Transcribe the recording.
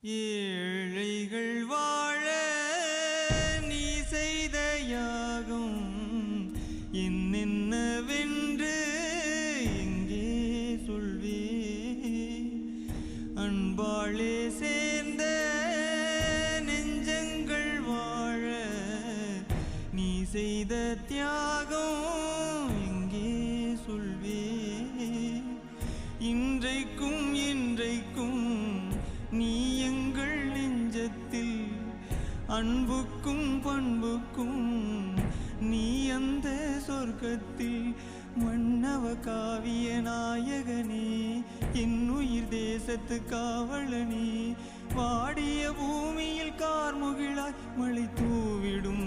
ஏழைகள் வாழ நீ செய்த யாகம் என்னென்னவென்று எங்கே சொல்வே அன்பாளே சேர்ந்த நெஞ்சங்கள் வாழ நீ செய்த தியாகம் எங்கே சொல்வே இன்றைக்கும் என்றைக்கும் நீ எங்கள் நெஞ்சத்தில் அன்புக்கும் பண்புக்கும் நீ அந்த சொர்க்கத்தில் மன்னவ காவிய நாயகனே என் உயிர் தேசத்து காவலனே வாடிய பூமியில் கார்முகிலாய் மழை தூவிடும்